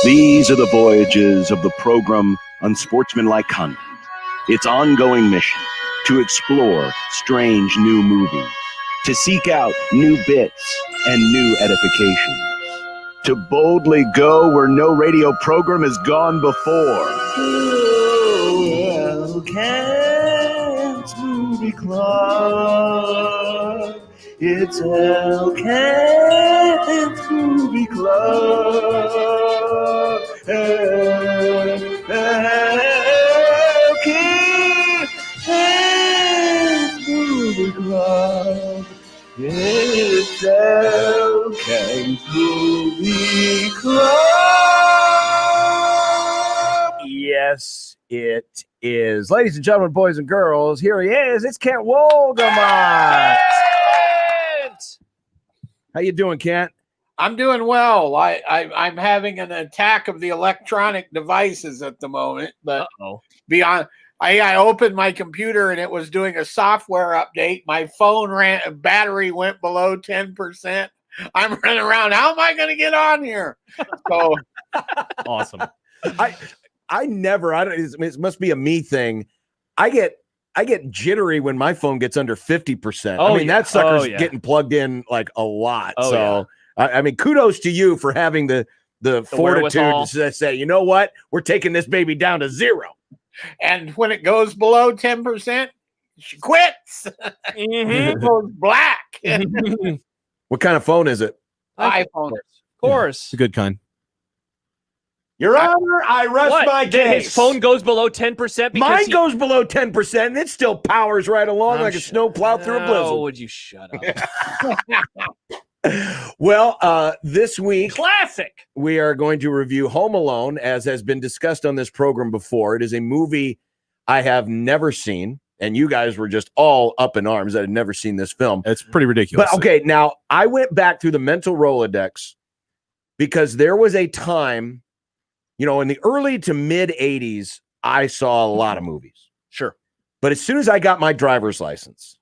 These are the voyages of the program Unsportsmanlike Conduct. Its ongoing mission to explore strange new movies, to seek out new bits and new edifications, to boldly go where no radio program has gone before. Oh, Camp's Movie Club. It's El Camp's Movie Club. El Camp's Movie Club. It's El Camp's Movie Club. Yes, it is. Ladies and gentlemen, boys and girls, here he is. It's Kent Wolgamott. How you doing, Kent? I'm doing well. I'm having an attack of the electronic devices at the moment, but beyond, I opened my computer and it was doing a software update. My phone battery went below 10%. I'm running around. How am I going to get on here? So awesome. I never. It must be a me thing. I get jittery when my phone gets under 50%. I mean, that sucker's getting plugged in like a lot. I mean, kudos to you for having the fortitude to say, you know what? We're taking this baby down to 0. And when it goes below 10%, she quits. It goes black. What kind of phone is it? iPhone. Of course. It's a good kind. Your Honor, I rest my case. His phone goes below 10%. Mine goes below 10%, and it still powers right along like a snowplow through a blizzard. Oh, would you shut up? Well, this week, classic. We are going to review Home Alone, as has been discussed on this program before. It is a movie I have never seen, and you guys were just all up in arms that had never seen this film. It's pretty ridiculous. But okay, now I went back through the mental Rolodex because there was a time, you know, in the early to mid 80s, I saw a lot of movies. Sure. But as soon as I got my driver's license,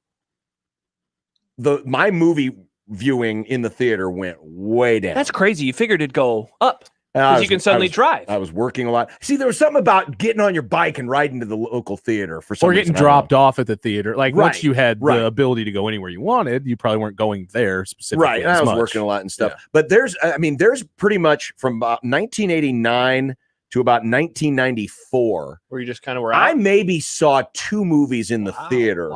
my movie viewing in the theater went way down. That's crazy. You figured it'd go up because you can suddenly drive. I was working a lot. See, there was something about getting on your bike and riding to the local theater for some reason. Or getting dropped off at the theater. Like once you had the ability to go anywhere you wanted, you probably weren't going there specifically. Right. I was working a lot and stuff. Yeah. But there's pretty much from about 1989 to about 1994 where you just kind of were out? I maybe saw 2 movies in the theater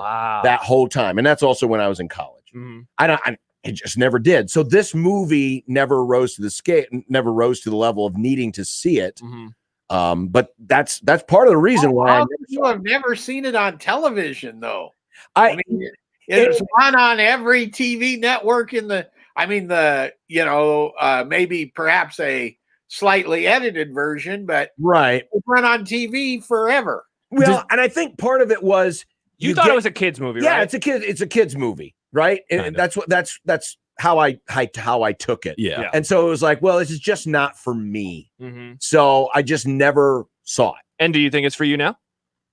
that whole time. And that's also when I was in college. Mm-hmm. It just never did. So this movie never rose to the level of needing to see it. Mm-hmm. But that's part of the reason why you have never seen it on television, though. I mean, it's one on every TV network maybe perhaps a slightly edited version, but it's run on TV forever. Well, and I think part of it was you thought it was a kid's movie, right? Yeah, it's a kid's movie. Right. And that's how I took it. Yeah. And so it was like, well, this is just not for me. Mm-hmm. So I just never saw it. And do you think it's for you now?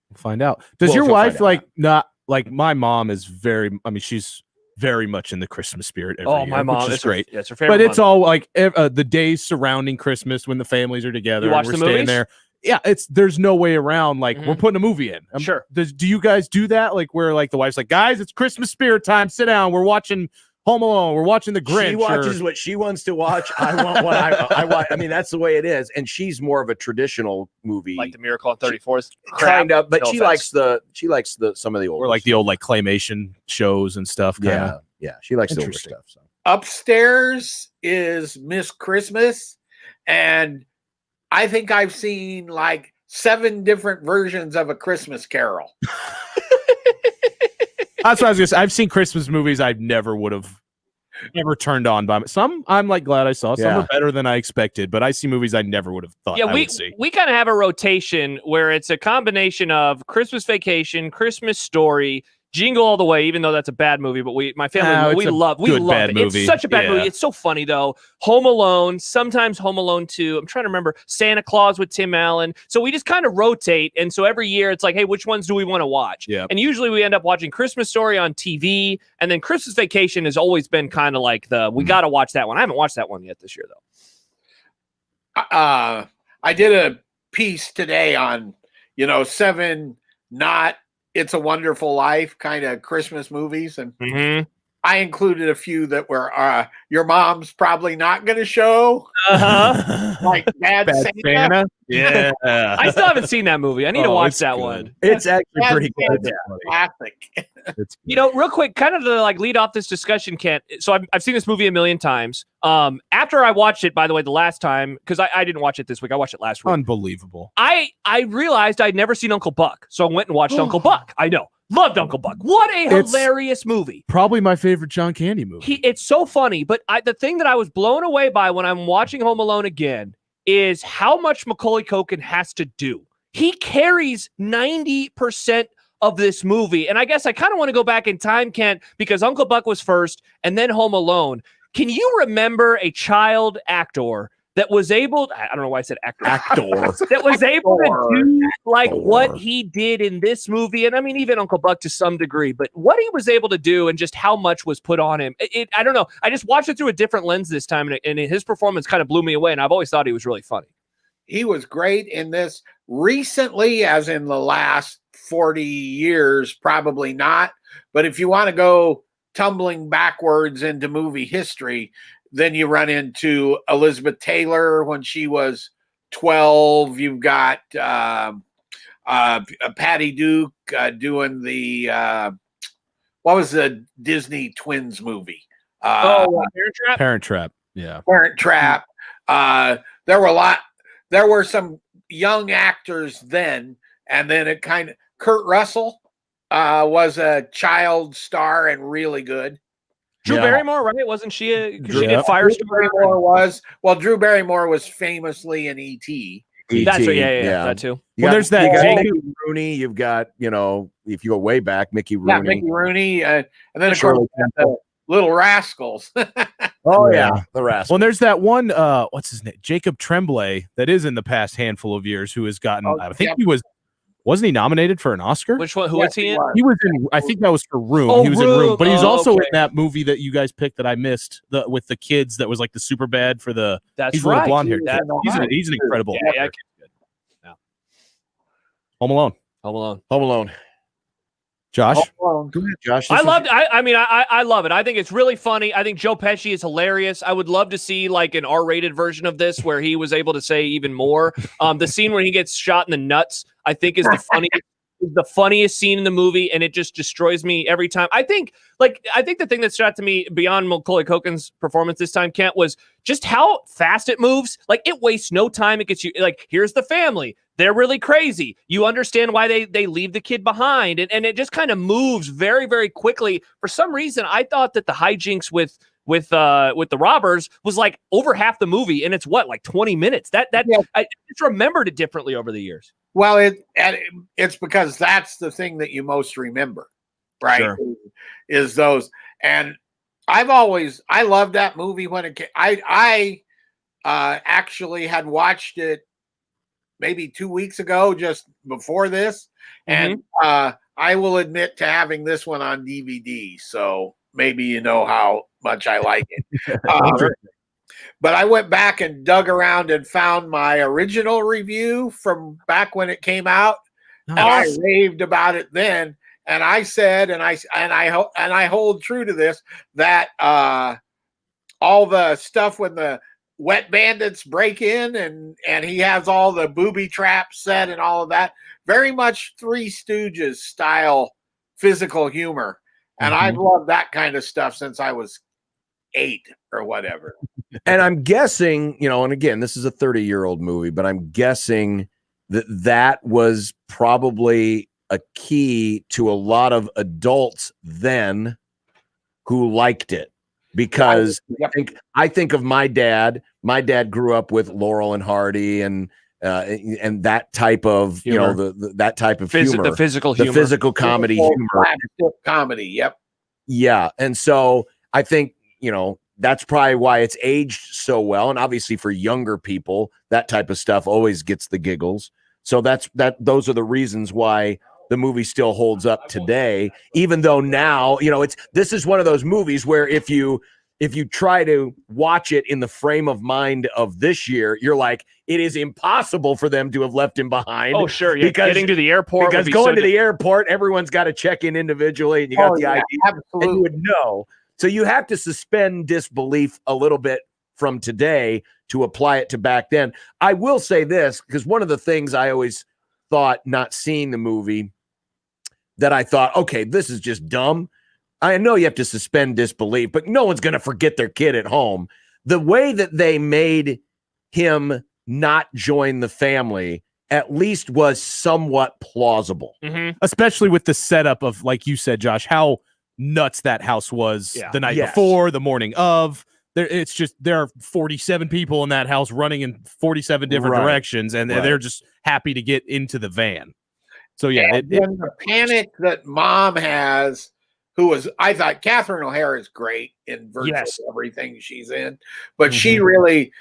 We'll find out. Does your wife not like my mom is she's very much in the Christmas spirit every year, my mom which is great. It's her favorite. But it's all like the days surrounding Christmas when the families are together. You watch and we're the staying movies? there. Yeah, there's no way around. Like we're putting a movie in. Sure. Do you guys do that? Like where like the wife's like, guys, it's Christmas spirit time. Sit down. We're watching Home Alone. We're watching The Grinch. She watches what she wants to watch. I want what I watch. I mean, that's the way it is. And she's more of a traditional movie, like The Miracle on 34th. Kind of, but she likes some of the old, or like the old like claymation shows and stuff. Yeah. She likes the older stuff. So Upstairs is Miss Christmas, and I think I've seen like 7 different versions of A Christmas Carol. That's what I was gonna say. I've seen Christmas movies I never would have ever turned on by some. I'm like glad I saw. Some are better than I expected, but I see movies I never would have thought I would see. We kind of have a rotation where it's a combination of Christmas Vacation, Christmas Story, Jingle All the Way, even though that's a bad movie, but my family, we love it. Movie. It's such a bad movie. It's so funny though. Home Alone, sometimes Home Alone 2. I'm trying to remember Santa Claus with Tim Allen. So we just kind of rotate. And so every year it's like, hey, which ones do we want to watch? Yeah. And usually we end up watching Christmas Story on TV. And then Christmas Vacation has always been kind of like we got to watch that one. I haven't watched that one yet this year though. I did a piece today on, 7 not It's a Wonderful Life kind of Christmas movies, and I included a few that were your mom's probably not going to show, like Bad Santa. Yeah, I still haven't seen that movie. I need to watch that one. It's actually pretty good. Classic. Real quick, kind of to lead off this discussion, Kent. So I've seen this movie a million times. After I watched it, by the way, the last time, because I didn't watch it this week, I watched it last week. Unbelievable. I realized I'd never seen Uncle Buck, so I went and watched Uncle Buck. I know. Loved Uncle Buck. What a hilarious movie. Probably my favorite John Candy movie. It's so funny, but the thing that I was blown away by when I'm watching Home Alone again is how much Macaulay Culkin has to do. He carries 90% of this movie. And I guess I kind of want to go back in time, Kent, because Uncle Buck was first and then Home Alone. Can you remember a child actor that was able, I don't know why I said actor, that was able to do what he did in this movie? And I mean, even Uncle Buck to some degree, but what he was able to do and just how much was put on him. I don't know. I just watched it through a different lens this time, and his performance kind of blew me away. And I've always thought he was really funny. He was great in this. Recently, as in the last 40 years, probably not. But if you want to go tumbling backwards into movie history, then you run into Elizabeth Taylor when she was 12. You've got Patty Duke doing the what was the Disney Twins movie? Parent Trap. Parent Trap. Yeah. Parent Trap. There were some young actors then, and then it kind of Kurt Russell was a child star and really good. Drew Barrymore, right? Wasn't she she did Firestarter? Drew Barrymore was famously in E.T. That's right. Yeah, that too. There's that Mickey Rooney. You've got, if you go way back, Mickey Rooney. Yeah, Mickey Rooney, and then of course the Little Rascals. The Rascals. Well, there's that one. What's his name? Jacob Tremblay. That is in the past handful of years who has gotten. I think he was. Wasn't he nominated for an Oscar? Which one? Who was he in? He was in. I think that was for Room. He was in Room, but he was also in that movie that you guys picked that I missed. With the kids that was like the super bad for the. That's he's right. Blonde hair. He's an incredible. Yeah. Home Alone. Josh. Go ahead, Josh. I love it. I think it's really funny. I think Joe Pesci is hilarious. I would love to see an R-rated version of this where he was able to say even more. The scene where he gets shot in the nuts, I think, is the funniest scene in the movie, and it just destroys me every time. I think the thing that stood out to me beyond Macaulay Culkin's performance this time, Kent, was just how fast it moves. It wastes no time. It gets you here's the family. They're really crazy. You understand why they leave the kid behind, and it just kind of moves very, very quickly. For some reason, I thought that the hijinks with the robbers was over half the movie, and it's 20 minutes. I just remembered it differently over the years. Well, it's because that's the thing that you most remember, right? Sure. Is those, and I loved that movie when it came. I actually had watched it maybe 2 weeks ago, just before this, and I will admit to having this one on DVD. So maybe you know how much I like it. But I went back and dug around and found my original review from back when it came out, and I raved about it then. And I said, and I hold true to this, that all the stuff when the wet bandits break in and he has all the booby traps set and all of that, very much Three Stooges style physical humor. And I've loved that kind of stuff since I was 8 or whatever. And I'm guessing, and again, this is a 30-year-old movie, but I'm guessing that was probably a key to a lot of adults then who liked it. Because I think of my dad. My dad grew up with Laurel and Hardy and that type of humor. That type of humor, the physical humor, the physical comedy humor, comedy. Yep. Yeah, and so I think that's probably why it's aged so well. And obviously for younger people, that type of stuff always gets the giggles. So those are the reasons why the movie still holds up today, even though now, this is one of those movies where if you if you try to watch it in the frame of mind of this year, you're like, it is impossible for them to have left him behind. Oh, sure. Yeah. Getting to the airport. Because going to the airport, everyone's got to check in individually, and you got the ID. Absolutely. And you would know. So you have to suspend disbelief a little bit from today to apply it to back then. I will say this, because one of the things I always thought, not seeing the movie, that I thought, okay, this is just dumb. I know you have to suspend disbelief, but no one's going to forget their kid at home. The way that they made him not join the family at least was somewhat plausible. Mm-hmm. Especially with the setup of, like you said, Josh, how nuts that house was the night before, the morning of. There are 47 people in that house running in 47 different directions, and they're just happy to get into the van. So, yeah. The panic that mom has, I thought Catherine O'Hara is great in virtually everything she's in, but she really,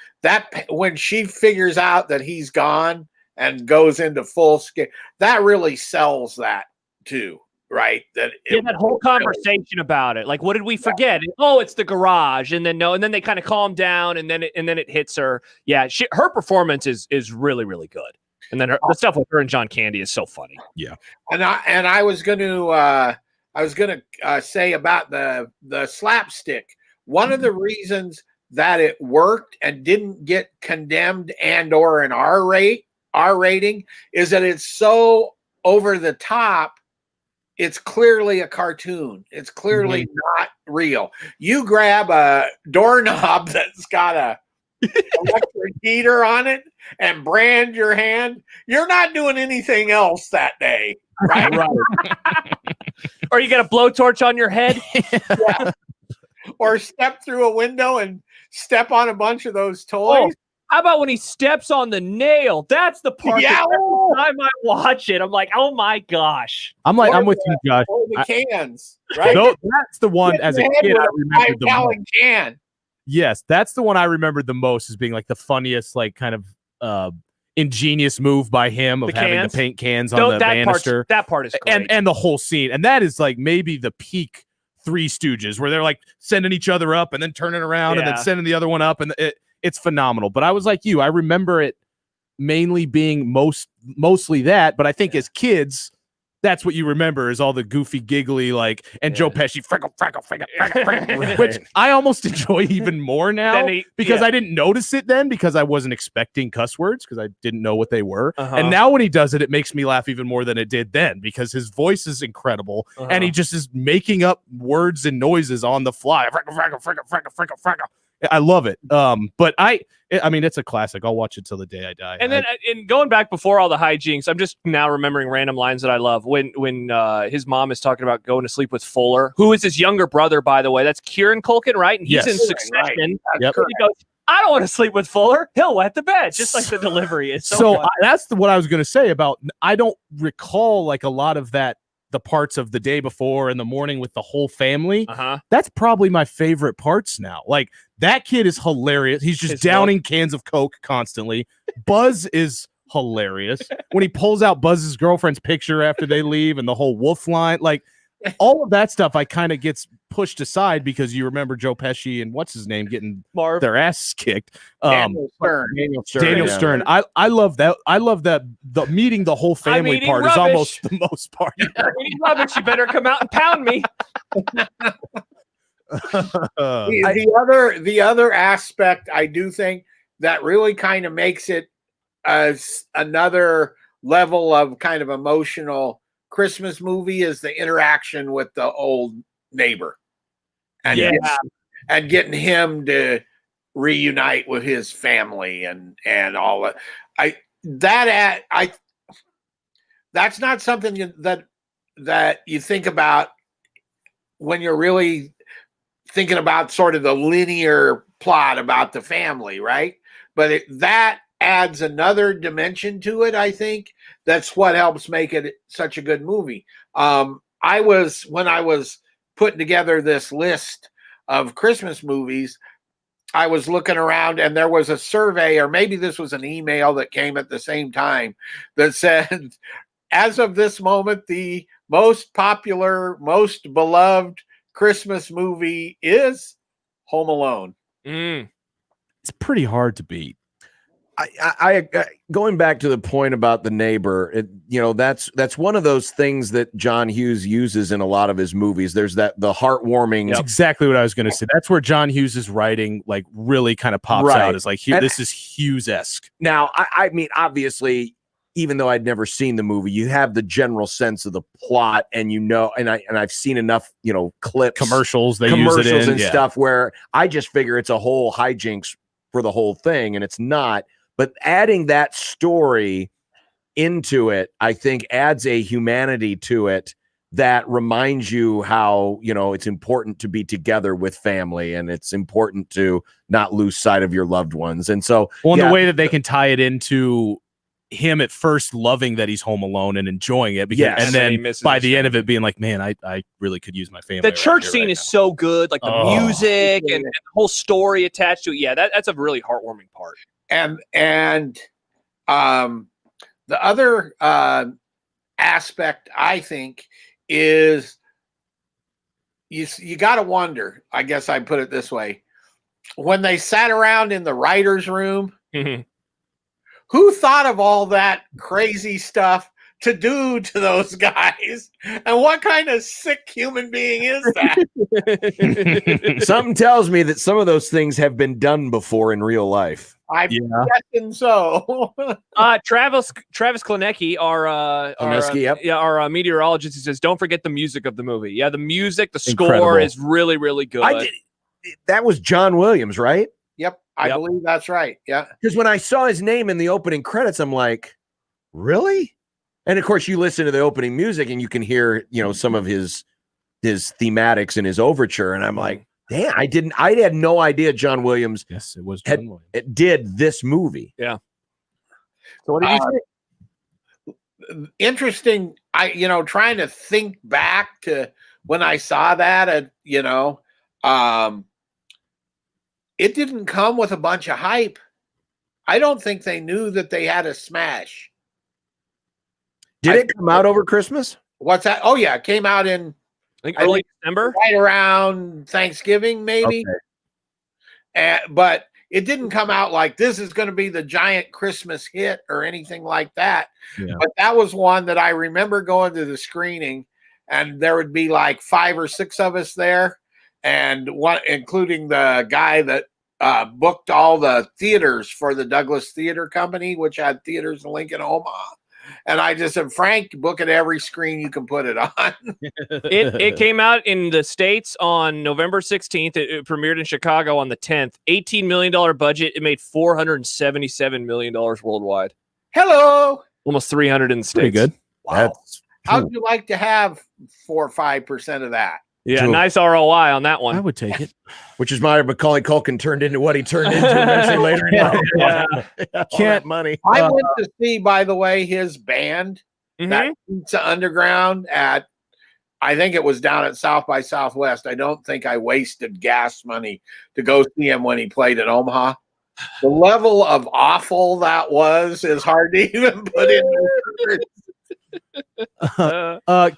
when she figures out that he's gone and goes into full scale, that really sells that too, right? That whole conversation about it. Like, what did we forget? Oh, it's the garage, and then they kind of calm down, and then it hits her. Yeah, her performance is really, really good. And then the stuff with her and John Candy is so funny. Yeah, and I was going to say about the slapstick. One of the reasons that it worked and didn't get condemned and or an R rating is that it's so over the top. It's clearly a cartoon. It's clearly not real. You grab a doorknob that's got a electric heater on it and brand your hand. You're not doing anything else that day, right? Or you get a blowtorch on your head. Yeah. Or step through a window and step on a bunch of those toys. How about when he steps on the nail? That's the part. Yeah. Every time I watch it, I'm like, oh my gosh. I'm with you, Josh. The cans, right? That's the one as a kid I remember the most. Can. Yes, that's the one I remembered the most as being like the funniest, like kind of ingenious move by him of having the paint cans on the banister. That part is great. And the whole scene. And that is like maybe the peak Three Stooges, where they're like sending each other up and then turning around and then sending the other one up, and it's phenomenal. But I was like you, I remember it mainly being mostly that, but I think as kids, that's what you remember is all the goofy, giggly, like, and Joe Pesci, freckle, which I almost enjoy even more now because I didn't notice it then because I wasn't expecting cuss words because I didn't know what they were. And now when he does it, it makes me laugh even more than it did then because his voice is incredible and he just is making up words and noises on the fly. Freckle. I love it. But I mean, it's a classic. I'll watch it till the day I die. And then, in going back before all the hijinks, I'm just now remembering random lines that I love. When his mom is talking about going to sleep with Fuller, who is his younger brother, by the way. That's Kieran Culkin, right? And he's in Succession. Right. Yep. He goes, I don't want to sleep with Fuller. He'll wet the bed. Just like the delivery is. So that's what I was going to say about. I don't recall like a lot of that. The parts of the day before and the morning with the whole family. That's probably my favorite parts now. Like that kid is hilarious. He's just downing cans of Coke constantly. Buzz is hilarious when he pulls out Buzz's girlfriend's picture after they leave and the whole wolf line. Like all of that stuff I kind of gets pushed aside because you remember Joe Pesci and what's his name getting their asses kicked. Daniel Stern. I love that. I love that the meeting the whole family part is almost the most part. Rubbish. You better come out and pound me. The other aspect I do think that really kind of makes it as another level of kind of emotional Christmas movie is the interaction with the old neighbor and getting him to reunite with his family and all that. That's not something that you think about when you're really thinking about sort of the linear plot about the family, right? But that adds another dimension to it, I think. That's what helps make it such a good movie. When I was putting together this list of Christmas movies, I was looking around and there was a survey, or maybe this was an email that came at the same time that said, as of this moment, the most popular, most beloved Christmas movie is Home Alone. It's pretty hard to beat. I going back to the point about The Neighbor, that's one of those things that John Hughes uses in a lot of his movies. There's the heartwarming. That's exactly what I was going to say. That's where John Hughes' writing like really kind of pops out. Is like, this is Hughes-esque. Now, I mean, obviously, even though I'd never seen the movie, you have the general sense of the plot, and I've seen enough, clips, commercials use it in, and stuff where I just figure it's a whole hijinks for the whole thing, and it's not. But adding that story into it, I think, adds a humanity to it that reminds you how, it's important to be together with family, and it's important to not lose sight of your loved ones. And so, the way that they can tie it into him at first loving that he's home alone and enjoying it, and then by the end of it being like, man, I really could use my family. The church scene is so good, like the music and the whole story attached to it. Yeah, that's a really heartwarming part. And the other aspect, I think, is you got to wonder, I guess I put it this way, when they sat around in the writer's room, who thought of all that crazy stuff to do to those guys? And what kind of sick human being is that? Something tells me that some of those things have been done before in real life. I'm guessing so. Travis Klinecki, our meteorologist, he says, don't forget the music of the movie. Yeah, the music, the score is really, really good. That was John Williams, right? Yep, I believe that's right. Yeah. Because when I saw his name in the opening credits, I'm like, really? And of course, you listen to the opening music and you can hear, some of his thematics in his overture. And I'm like, damn, I had no idea John Williams did this movie. Yeah. So what do you think? Interesting. Trying to think back to when I saw that, it didn't come with a bunch of hype. I don't think they knew that they had a smash. Did it come out over Christmas? What's that? Oh, yeah. It came out in early December, right around Thanksgiving, maybe. Okay. But it didn't come out like this is going to be the giant Christmas hit or anything like that. Yeah. But that was one that I remember going to the screening, and there would be like 5 or 6 of us there, and one, including the guy that booked all the theaters for the Douglas Theater Company, which had theaters in Lincoln, Omaha. And I just said, Frank, book at every screen you can put it on. It came out in the States on November 16th. It premiered in Chicago on the 10th. $18 million budget. It made $477 million worldwide. Hello. Almost 300 in the States. Pretty good. Wow. How'd you like to have 4 or 5% of that? Yeah, nice ROI on that one. I would take it. Which is why Macaulay Culkin turned into what he turned into eventually later in life. Can't money. I went to see, by the way, his band, that Pizza Underground at, I think it was down at South by Southwest. I don't think I wasted gas money to go see him when he played in Omaha. The level of awful that was is hard to even put into words.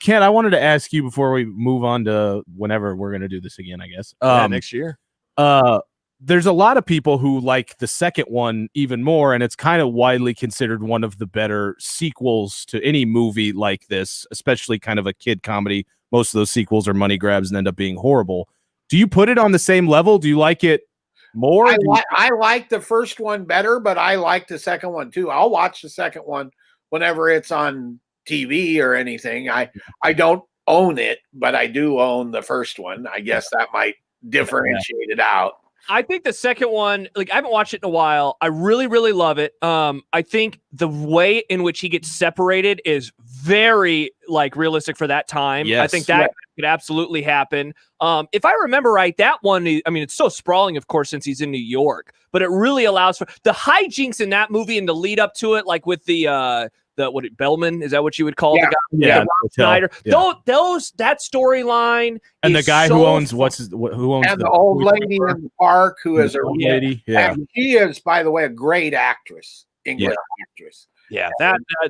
Ken, I wanted to ask you before we move on to whenever we're going to do this again, I guess. Next year. There's a lot of people who like the second one even more, and it's kind of widely considered one of the better sequels to any movie like this, especially kind of a kid comedy. Most of those sequels are money grabs and end up being horrible. Do you put it on the same level? Do you like it more? I like the first one better, but I like the second one too. I'll watch the second one whenever it's on TV or anything. I don't own it, but I do own the first one. I guess that might differentiate it out. I think the second one, like, I haven't watched it in a while. I really, really love it. I think the way in which he gets separated is very like realistic for that time. Yes. I think that could absolutely happen. If I remember right, that one, I mean, it's so sprawling, of course, since he's in New York, but it really allows for the hijinks in that movie and the lead up to it, like with the Bellman, is that what you would call the guy? Yeah, Snyder. Yeah. That storyline, and the guy who owns and the old lady in the park who is a lady. Yeah, and she is, by the way, a great actress, English actress. Yeah,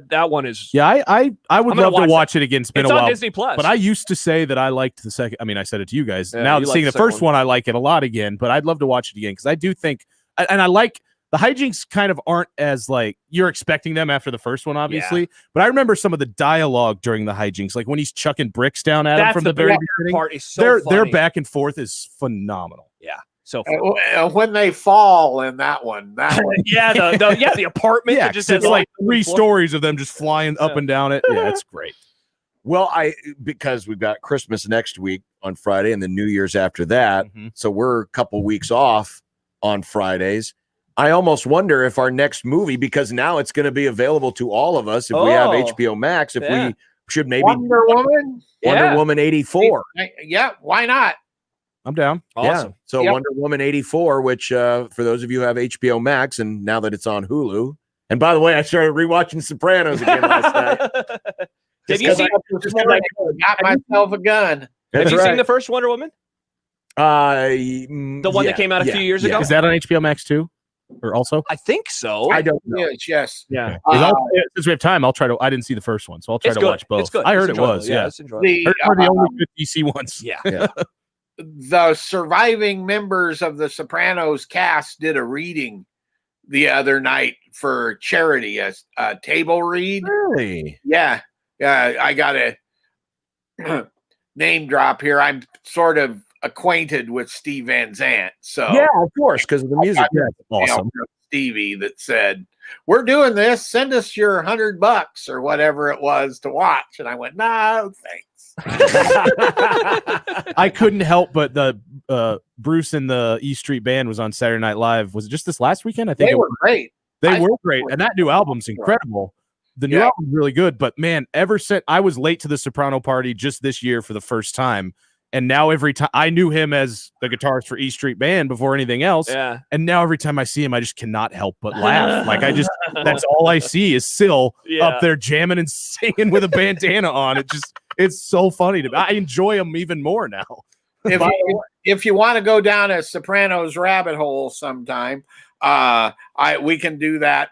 that one is. Yeah, I would love to watch it again. It's been a while. It's on Disney Plus. But I used to say that I liked the second. I mean, I said it to you guys. Now seeing the first one, I like it a lot again. But I'd love to watch it again because I do think, and I like the hijinks kind of aren't as like you're expecting them after the first one, obviously. Yeah. But I remember some of the dialogue during the hijinks, like when he's chucking bricks down at him from the very beginning. Part is so their back and forth is phenomenal. Yeah. So when they fall in that one, yeah, the apartment. Yeah, just it's like 3 stories of them just flying up and down it. Yeah, it's great. Well, because we've got Christmas next week on Friday and then New Year's after that, so we're a couple weeks off on Fridays. I almost wonder if our next movie, because now it's going to be available to all of us if we have HBO Max, if we should maybe Wonder Woman 84. Yeah, why not? I'm down. Awesome. Yeah. So Wonder Woman 84, which for those of you who have HBO Max, and now that it's on Hulu. And by the way, I started rewatching Sopranos again last night. Have you seen? Got myself a gun. Have you seen the first Wonder Woman? The one that came out a few years ago. Is that on HBO Max too, or also? I think so. I don't know. Yes. Yeah. Since we have time, I'll try to. I didn't see the first one, so I'll try to watch both. It's good. I heard it was. Yeah. It's enjoyable. Are the only good DC ones. Yeah. The surviving members of the Sopranos cast did a reading the other night for charity, a table read. Really? Yeah. I got a name drop here. I'm sort of acquainted with Steve Van Zandt. So yeah, of course, because of the music. Yeah, awesome. Stevie that said, "We're doing this. Send us your $100 or whatever it was to watch." And I went, "No, thanks." I couldn't help but the Bruce and the E Street Band was on Saturday Night Live. Was it just this last weekend? I think they were great. They were great, and that new album's incredible. The new album's really good, but man, ever since I was late to the Soprano party just this year for the first time, and now every time I knew him as the guitarist for E Street Band before anything else, and now every time I see him, I just cannot help but laugh. Like that's all I see is Syl up there jamming and singing with a bandana on. It's so funny to me. I enjoy him even more now. If you want to go down a Sopranos rabbit hole sometime, we can do that.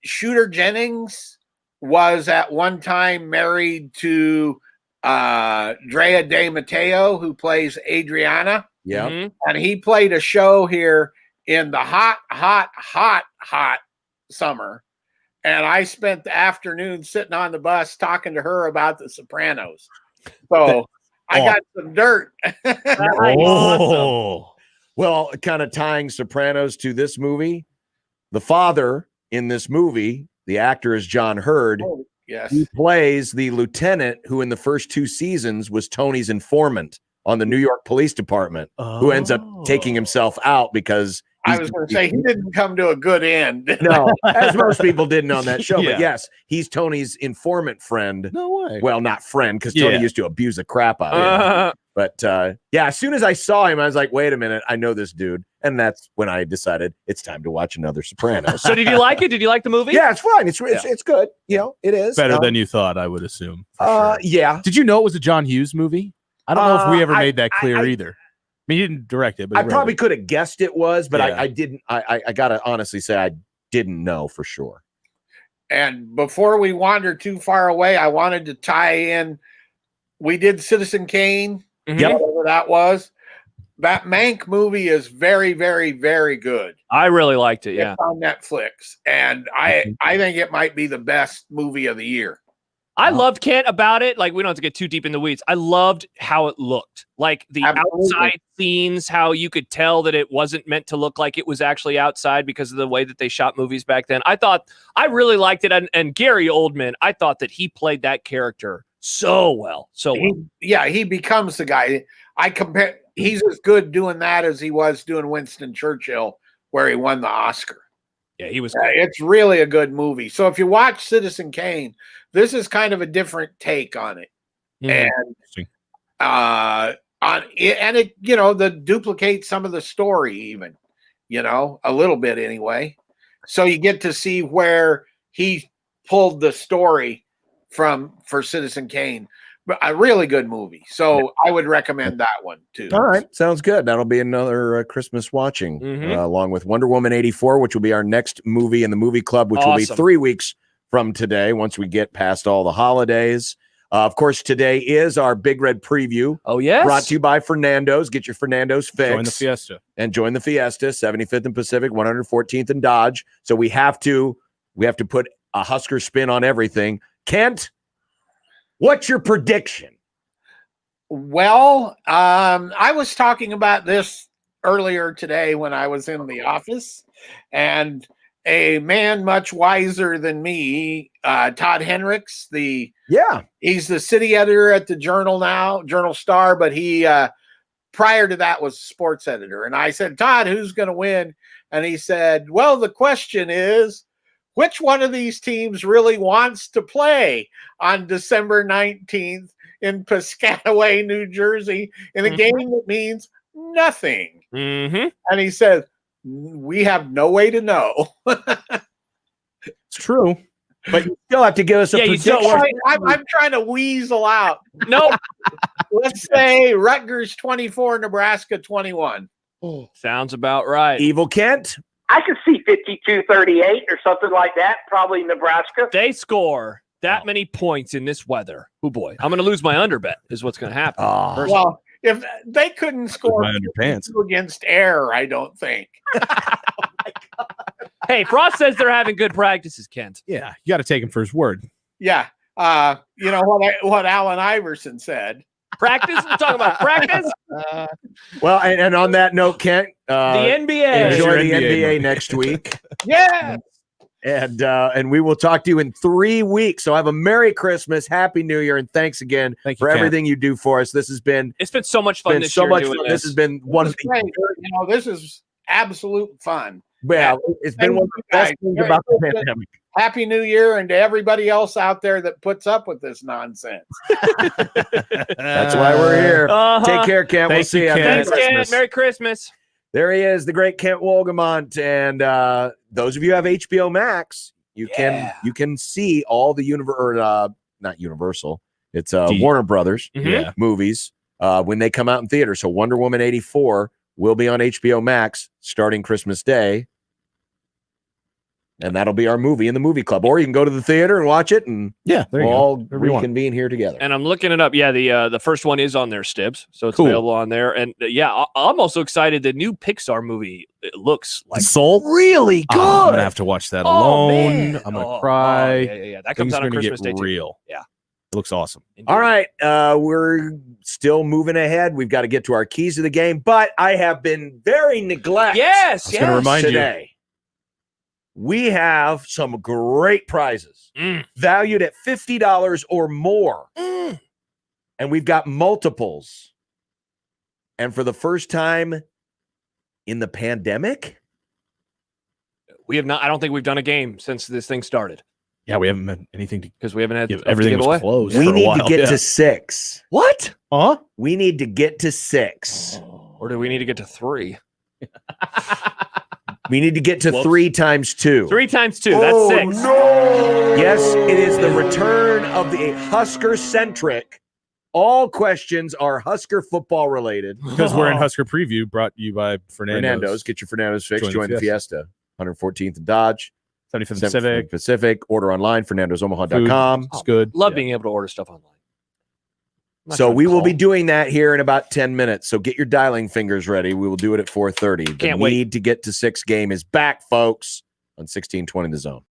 Shooter Jennings was at one time married to Drea De Matteo, who plays Adriana. Yeah. And he played a show here in the hot summer. And I spent the afternoon sitting on the bus talking to her about the Sopranos. So I got some dirt. Awesome. Well, kind of tying Sopranos to this movie, the father in this movie, the actor is John Hurd. Oh, yes. He plays the lieutenant who in the first 2 seasons was Tony's informant on the New York Police Department, who ends up taking himself out because I was going to say he didn't come to a good end. No, as most people didn't on that show. But yes, he's Tony's informant friend. No way. Well, not friend, because Tony used to abuse the crap out of him. But as soon as I saw him, I was like, wait a minute, I know this dude. And that's when I decided it's time to watch another Sopranos. So did you like it? Did you like the movie? Yeah, it's fine. It's good. You know, it is. Better than you thought, I would assume. Sure. Yeah. Did you know it was a John Hughes movie? I don't know if we ever made that clear either. I mean, he didn't direct it, but I probably could have guessed it was, but I didn't. I got to honestly say I didn't know for sure. And before we wander too far away, I wanted to tie in. We did Citizen Kane, whatever that was. That Mank movie is very, very, very good. I really liked it. Yeah, it's on Netflix, and I think it might be the best movie of the year. I loved Kent about it. Like, we don't have to get too deep in the weeds. I loved how it looked. Like the outside scenes, how you could tell that it wasn't meant to look like it was actually outside because of the way that they shot movies back then. I really liked it. And Gary Oldman, I thought that he played that character so well. He becomes the guy. He's as good doing that as he was doing Winston Churchill, where he won the Oscar. Yeah, he was good. It's really a good movie. So if you watch Citizen Kane, this is kind of a different take on it. And it, the duplicate some of the story even, a little bit anyway. So you get to see where he pulled the story for Citizen Kane. a really good movie. So I would recommend that one too. All right, sounds good. That'll be another Christmas watching, along with Wonder Woman 84, which will be our next movie in the movie club, which will be 3 weeks from today once we get past all the holidays. Of course, today is our Big Red preview. Oh, yes. Brought to you by Fernando's. Get your Fernando's fix. Join the Fiesta. And join the Fiesta, 75th and Pacific, 114th and Dodge. So we have to put a Husker spin on everything. Kent, what's your prediction? Well, I was talking about this earlier today when I was in the office, and a man much wiser than me, Todd Hendricks, he's the city editor at the Journal now, Journal Star, but he prior to that was sports editor. And I said, Todd, who's going to win? And he said, well, the question is, which one of these teams really wants to play on December 19th in Piscataway, New Jersey, in a game that means nothing? And he said, we have no way to know. It's true, but you still have to give us a prediction. I'm trying to weasel out. Nope. Let's say Rutgers 24, Nebraska 21. Sounds about right. Evil Kent? I could see 52-38 or something like that. Probably Nebraska. They score that many points in this weather. Oh, boy. I'm going to lose my underbet is what's going to happen. Well, if they couldn't score against air, I don't think. Hey, Frost says they're having good practices, Kent. Yeah, you got to take him for his word. Yeah. You know what Allen Iverson said. Practice? We're talking about practice? Well, and on that note, Kent, the NBA. Enjoy the NBA next week. Yeah. And we will talk to you in 3 weeks. So have a Merry Christmas, Happy New Year, and thanks again for everything you do for us. It's been so much fun. This year doing this has been one of the this is absolute fun. Well, it's been one of the best things about the pandemic. Happy New Year, and to everybody else out there that puts up with this nonsense. That's why we're here. Take care, Kent. We'll see you. Thanks, Kent. Merry Christmas. There he is, the great Kent Wolgamont. And those of you who have HBO Max, you can see all the not Universal. It's Warner Brothers movies when they come out in theater. So Wonder Woman 84 will be on HBO Max starting Christmas Day. And that'll be our movie in the movie club. Or you can go to the theater and watch it, and we'll all reconvene here together. And I'm looking it up. Yeah, the first one is on there, Stibs. So it's available on there. And I'm also excited. The new Pixar movie, it looks like Soul, really good. I'm going to have to watch that alone. I'm going to cry. Yeah. That comes out on Christmas Day real. Too. Yeah. It looks awesome. Indeed. All right. We're still moving ahead. We've got to get to our keys of the game, but I have been very neglected. Yes. I was going to remind today. We have some great prizes valued at $50 or more. And we've got multiples. And for the first time in the pandemic, we have not. I don't think we've done a game since this thing started. Yeah, we haven't had anything because we haven't had everything was closed. We need to get to 6. What? Huh? We need to get to 6. Or do we need to get to 3? We need to get to 3 times 2. 3 times 2. That's 6. No! Yes, it is the return of the Husker-centric. All questions are Husker football related. Because we're in Husker Preview, brought to you by Fernando's. Get your Fernando's fix. Join the Fiesta. 114th and Dodge. 75th Pacific. Order online, FernandosOmaha.com. It's good. Love being able to order stuff online. So we will be doing that here in about 10 minutes. So get your dialing fingers ready. We will do it at 4:30. Can't wait. The need to get to 6 game is back, folks, on 1620 The Zone.